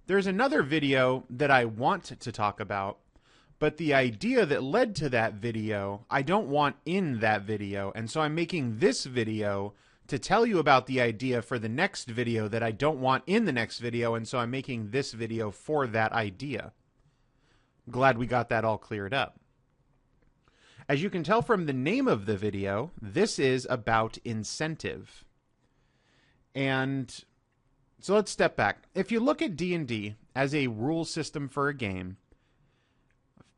There's another video that I want to talk about, but the idea that led to that video, I don't want in that video. And so I'm making this video to tell you about the idea for the next video that I don't want in the next video. And so I'm making this video for that idea. Glad we got that all cleared up. As you can tell from the name of the video, this is about incentive. And so let's step back. If you look at D&D as a rule system for a game,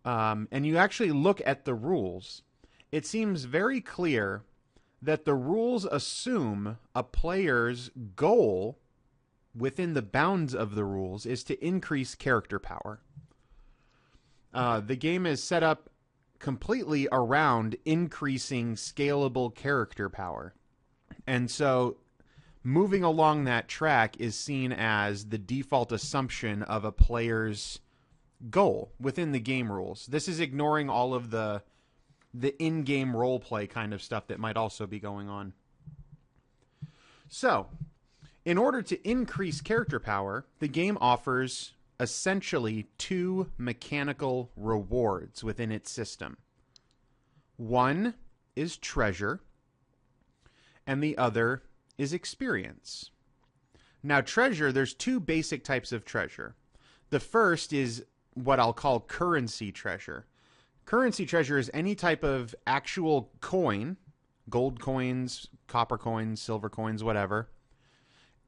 and you actually look at the rules, it seems very clear that the rules assume a player's goal within the bounds of the rules is to increase character power. The game is set up completely around increasing scalable character power. And so moving along that track is seen as the default assumption of a player's goal within the game rules. This is ignoring all of the in-game roleplay kind of stuff that might also be going on. So, in order to increase character power, the game offers essentially two mechanical rewards within its system. One is treasure, and the other is experience. Now, treasure, there's two basic types of treasure. The first is what I'll call currency treasure. Currency treasure is any type of actual coin, gold coins, copper coins, silver coins, whatever,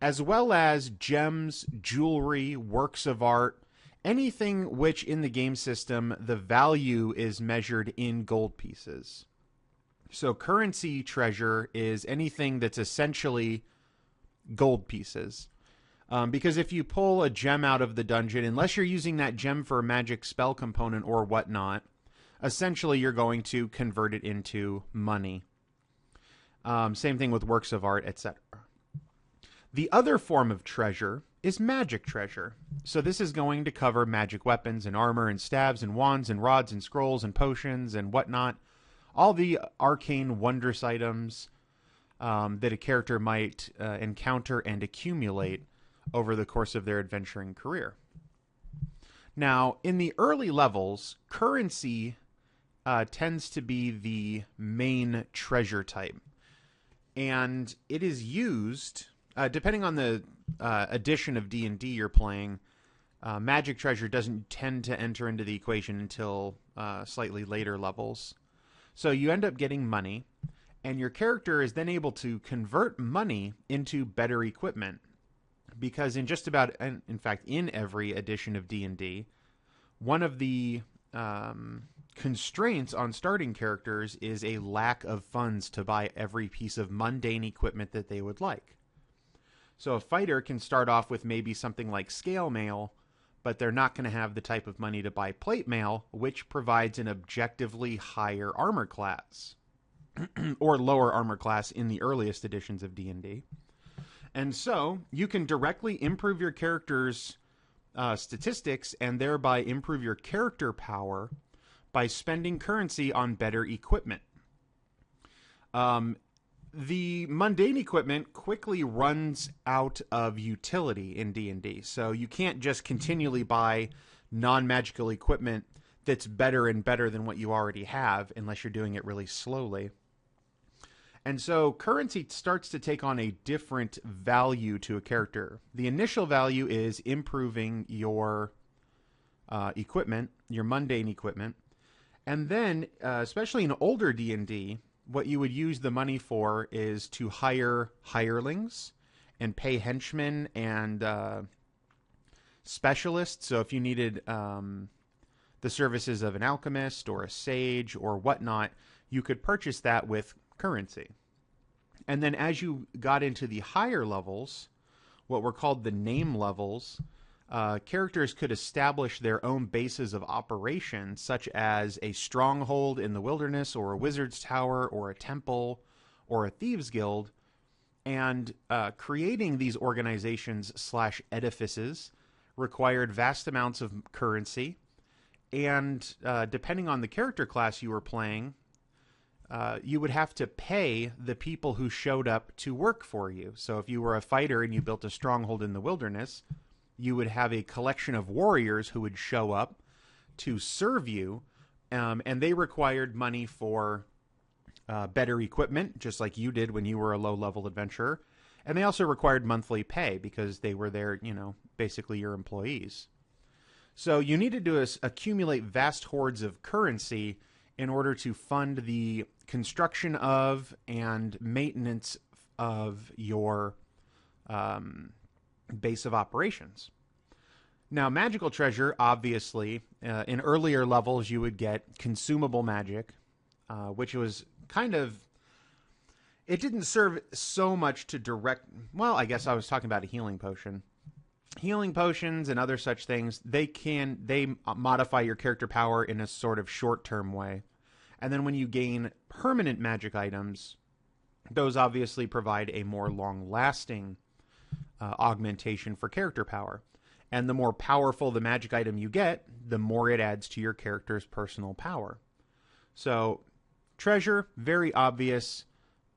as well as gems, jewelry, works of art, anything which in the game system the value is measured in gold pieces. So currency treasure is anything that's essentially gold pieces. Because if you pull a gem out of the dungeon, unless you're using that gem for a magic spell component or whatnot, essentially you're going to convert it into money. Same thing with works of art, etc. The other form of treasure is magic treasure. So this is going to cover magic weapons and armor and staves and wands and rods and scrolls and potions and whatnot. All the arcane wondrous items that a character might encounter and accumulate over the course of their adventuring career. Now, in the early levels, currency tends to be the main treasure type. And it is used, depending on the edition of D&D you're playing, magic treasure doesn't tend to enter into the equation until slightly later levels. So you end up getting money, and your character is then able to convert money into better equipment. Because in just about, in fact, in every edition of D&D, one of the constraints on starting characters is a lack of funds to buy every piece of mundane equipment that they would like. So a fighter can start off with maybe something like scale mail, but they're not going to have the type of money to buy plate mail, which provides an objectively higher armor class, or lower armor class in the earliest editions of D&D. And so you can directly improve your character's statistics and thereby improve your character power by spending currency on better equipment. The mundane equipment quickly runs out of utility in D&D. So you can't just continually buy non-magical equipment that's better and better than what you already have unless you're doing it really slowly. And so currency starts to take on a different value to a character. The initial value is improving your equipment, your mundane equipment. And then, especially in older D&D, what you would use the money for is to hire hirelings and pay henchmen and specialists. So if you needed the services of an alchemist or a sage or whatnot, you could purchase that with currency. And then as you got into the higher levels, what were called the name levels, characters could establish their own bases of operation, such as a stronghold in the wilderness, or a wizard's tower, or a temple, or a thieves' guild. And creating these organizations / edifices required vast amounts of currency. And depending on the character class you were playing, you would have to pay the people who showed up to work for you. So if you were a fighter and you built a stronghold in the wilderness, you would have a collection of warriors who would show up to serve you, and they required money for better equipment, just like you did when you were a low-level adventurer. And they also required monthly pay because they were there, basically your employees. So you needed to accumulate vast hordes of currency in order to fund the construction of and maintenance of your base of operations. Now, magical treasure, obviously, in earlier levels you would get consumable magic, which was kind of... It didn't serve so much to direct... Well, I guess I was talking about a healing potion. Healing potions and other such things, they modify your character power in a sort of short-term way. And then when you gain permanent magic items, those obviously provide a more long-lasting augmentation for character power. And the more powerful the magic item you get, the more it adds to your character's personal power. So, treasure, very obvious.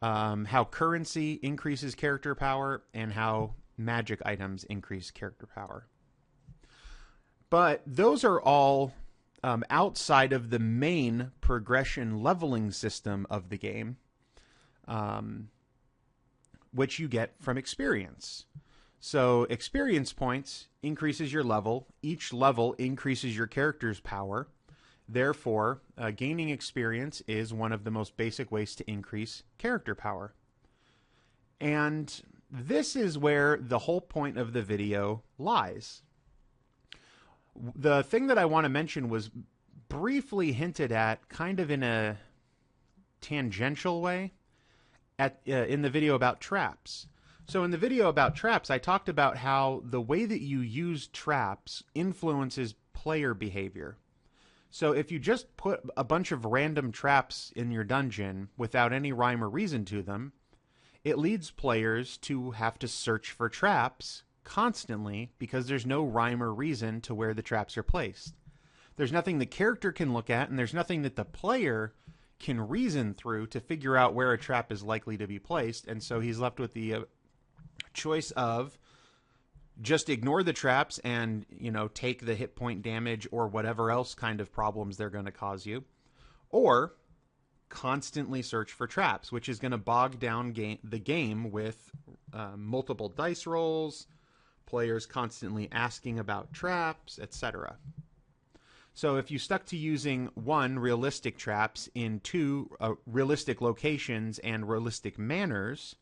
How currency increases character power and how magic items increase character power. But those are all outside of the main progression leveling system of the game, which you get from experience. So experience points increases your level. Each level increases your character's power. Therefore, gaining experience is one of the most basic ways to increase character power. And this is where the whole point of the video lies. The thing that I want to mention was briefly hinted at, kind of in a tangential way, in the video about traps. So in the video about traps, I talked about how the way that you use traps influences player behavior. So if you just put a bunch of random traps in your dungeon without any rhyme or reason to them, it leads players to have to search for traps constantly because there's no rhyme or reason to where the traps are placed. There's nothing the character can look at, and there's nothing that the player can reason through to figure out where a trap is likely to be placed, and so he's left with the choice of just ignore the traps and, take the hit point damage or whatever else kind of problems they're going to cause you, or constantly search for traps, which is going to bog down the game with multiple dice rolls, players constantly asking about traps, etc. So if you stuck to using 1, realistic traps in 2, realistic locations and realistic manners,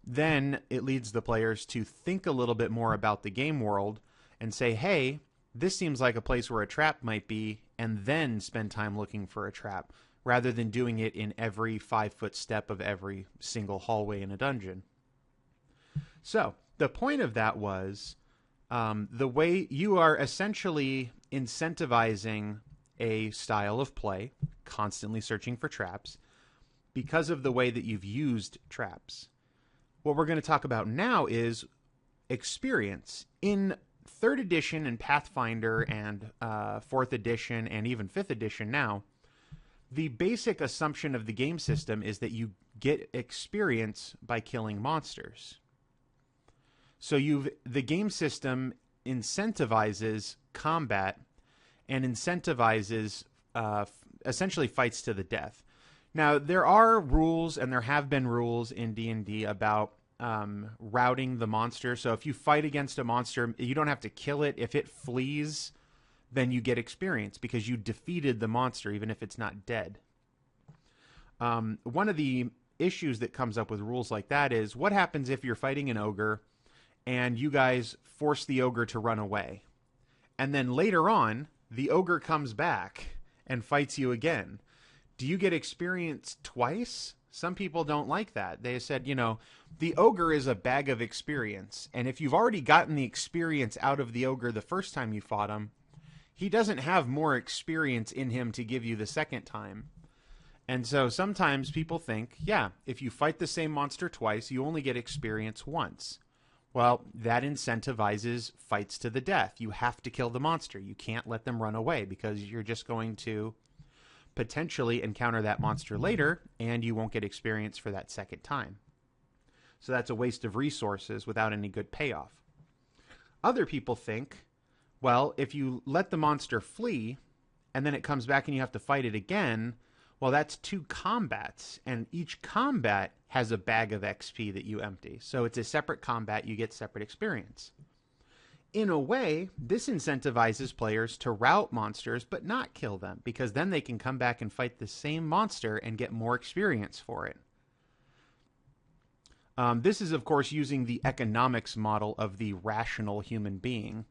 then it leads the players to think a little bit more about the game world and say, hey, this seems like a place where a trap might be, and then spend time looking for a trap, rather than doing it in every 5-foot step of every single hallway in a dungeon. So, the point of that was, the way you are essentially incentivizing a style of play, constantly searching for traps, because of the way that you've used traps. What we're going to talk about now is experience. In 3rd edition and Pathfinder and 4th edition and even 5th edition now, the basic assumption of the game system is that you get experience by killing monsters. So the game system incentivizes combat and incentivizes essentially fights to the death. Now, there are rules, and there have been rules in D&D about routing the monster. So if you fight against a monster, you don't have to kill it. If it flees, then you get experience because you defeated the monster, even if it's not dead. One of the issues that comes up with rules like that is, what happens if you're fighting an ogre and you guys force the ogre to run away? And then later on, the ogre comes back and fights you again. Do you get experience twice? Some people don't like that. They said, the ogre is a bag of experience. And if you've already gotten the experience out of the ogre the first time you fought him, he doesn't have more experience in him to give you the second time. And so sometimes people think, yeah, if you fight the same monster twice, you only get experience once. Well, that incentivizes fights to the death. You have to kill the monster. You can't let them run away because you're just going to potentially encounter that monster later, and you won't get experience for that second time. So that's a waste of resources without any good payoff. Other people think, well, if you let the monster flee and then it comes back and you have to fight it again, well, that's 2 combats, and each combat has a bag of XP that you empty. So it's a separate combat, you get separate experience. In a way, this incentivizes players to rout monsters but not kill them, because then they can come back and fight the same monster and get more experience for it. This is, of course, using the economics model of the rational human being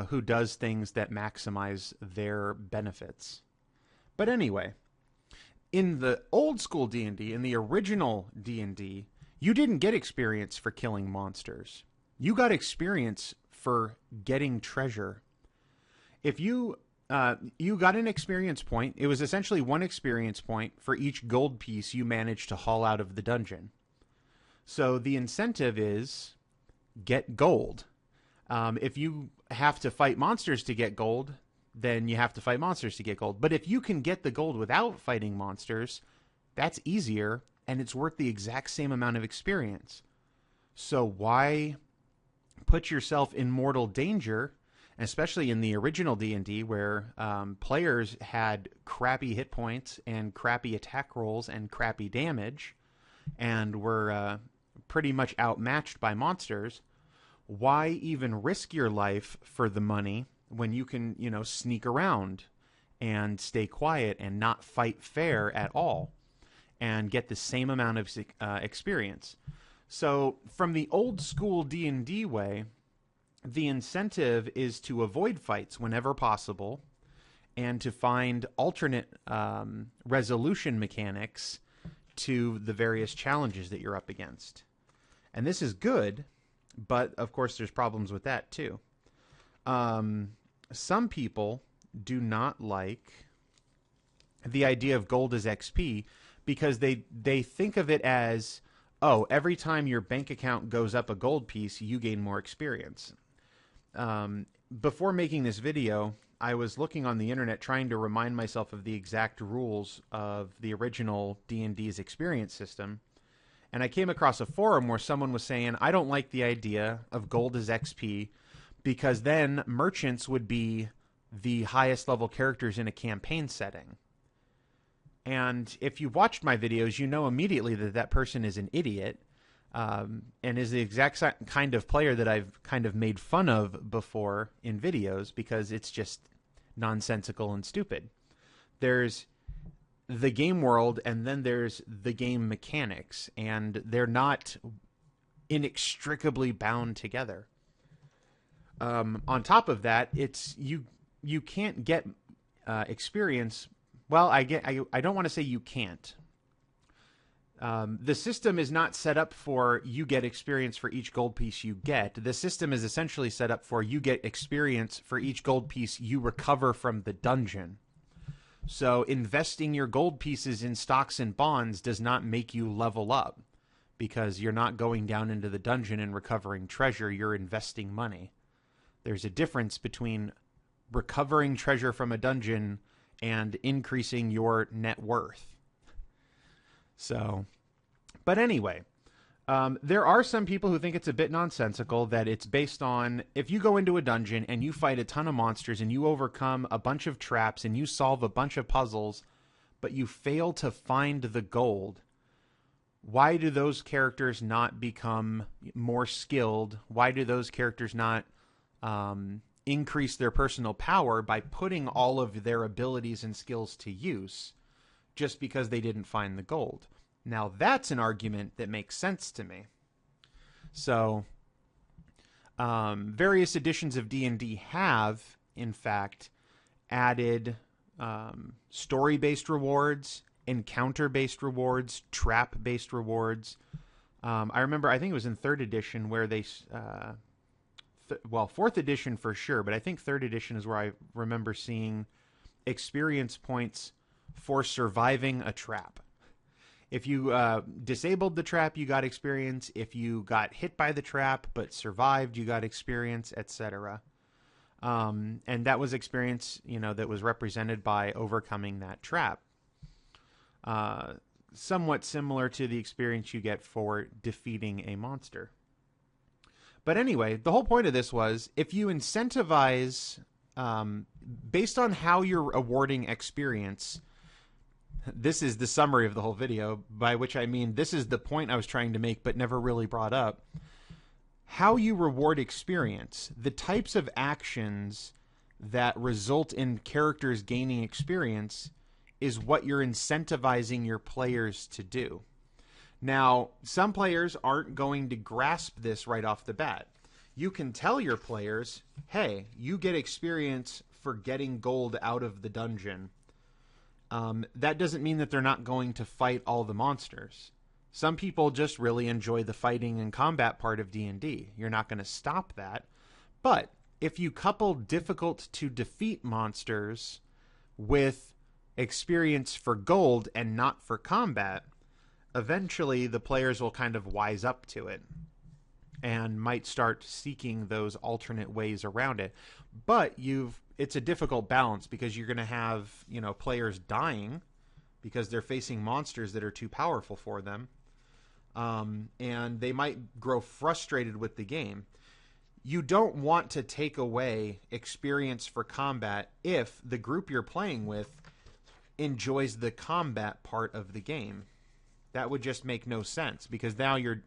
who does things that maximize their benefits. But anyway, in the old school D&D, in the original D&D, you didn't get experience for killing monsters. You got experience for getting treasure. If you got an experience point, it was essentially 1 experience point for each gold piece you managed to haul out of the dungeon. So the incentive is get gold. If you have to fight monsters to get gold, then you have to fight monsters to get gold. But if you can get the gold without fighting monsters, that's easier, and it's worth the exact same amount of experience. So why put yourself in mortal danger, especially in the original D&D where players had crappy hit points and crappy attack rolls and crappy damage and were pretty much outmatched by monsters? Why even risk your life for the money when you can, sneak around and stay quiet and not fight fair at all and get the same amount of experience? So from the old school D&D way, the incentive is to avoid fights whenever possible and to find alternate resolution mechanics to the various challenges that you're up against. And this is good, but of course there's problems with that too. Some people do not like the idea of gold as XP because they think of it as, oh, every time your bank account goes up a gold piece, you gain more experience. Before making this video, I was looking on the internet trying to remind myself of the exact rules of the original D&D's experience system. And I came across a forum where someone was saying, I don't like the idea of gold as XP because then merchants would be the highest level characters in a campaign setting. And if you've watched my videos, you know immediately that that person is an idiot and is the exact kind of player that I've kind of made fun of before in videos because it's just nonsensical and stupid. There's the game world and then there's the game mechanics, and they're not inextricably bound together. On top of that, it's you can't get experience. Well, I don't want to say you can't. The system is not set up for you get experience for each gold piece you get. The system is essentially set up for you get experience for each gold piece you recover from the dungeon. So investing your gold pieces in stocks and bonds does not make you level up because you're not going down into the dungeon and recovering treasure. You're investing money. There's a difference between recovering treasure from a dungeon and increasing your net worth. So, but anyway, there are some people who think it's a bit nonsensical that it's based on if you go into a dungeon and you fight a ton of monsters and you overcome a bunch of traps and you solve a bunch of puzzles, but you fail to find the gold, why do those characters not become more skilled? Why do those characters not increase their personal power by putting all of their abilities and skills to use just because they didn't find the gold? Now that's an argument that makes sense to me. So various editions of D&D have, in fact, added story-based rewards, encounter-based rewards, trap-based rewards. I remember, I think it was in 3rd edition where they... well, 4th edition for sure, but I think 3rd edition is where I remember seeing experience points for surviving a trap. If you disabled the trap, you got experience. If you got hit by the trap but survived, you got experience, etc. And that was experience, that was represented by overcoming that trap. Somewhat similar to the experience you get for defeating a monster. But anyway, the whole point of this was if you incentivize based on how you're awarding experience. This is the summary of the whole video, by which I mean this is the point I was trying to make but never really brought up. How you reward experience, the types of actions that result in characters gaining experience, is what you're incentivizing your players to do. Now, some players aren't going to grasp this right off the bat. You can tell your players, hey, you get experience for getting gold out of the dungeon. That doesn't mean that they're not going to fight all the monsters. Some people just really enjoy the fighting and combat part of D&D. You're not going to stop that. But if you couple difficult to defeat monsters with experience for gold and not for combat, eventually the players will kind of wise up to it and might start seeking those alternate ways around it. But it's a difficult balance because you're going to have, players dying because they're facing monsters that are too powerful for them. And they might grow frustrated with the game. You don't want to take away experience for combat if the group you're playing with enjoys the combat part of the game. That would just make no sense because now you're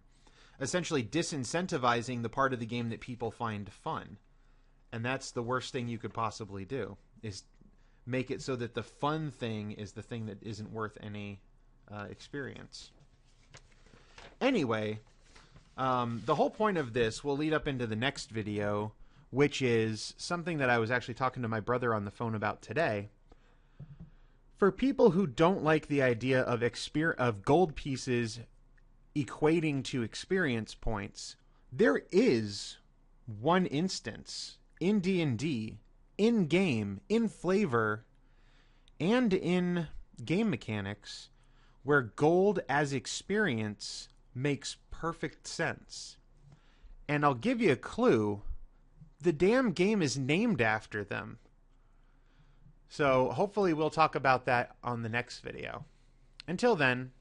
essentially disincentivizing the part of the game that people find fun. And that's the worst thing you could possibly do, is make it so that the fun thing is the thing that isn't worth any experience. Anyway, the whole point of this will lead up into the next video, which is something that I was actually talking to my brother on the phone about today. For people who don't like the idea of gold pieces equating to experience points, there is one instance in D&D, in-game, in flavor, and in game mechanics, where gold as experience makes perfect sense. And I'll give you a clue. The damn game is named after them. So hopefully we'll talk about that on the next video. Until then,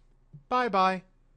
bye-bye.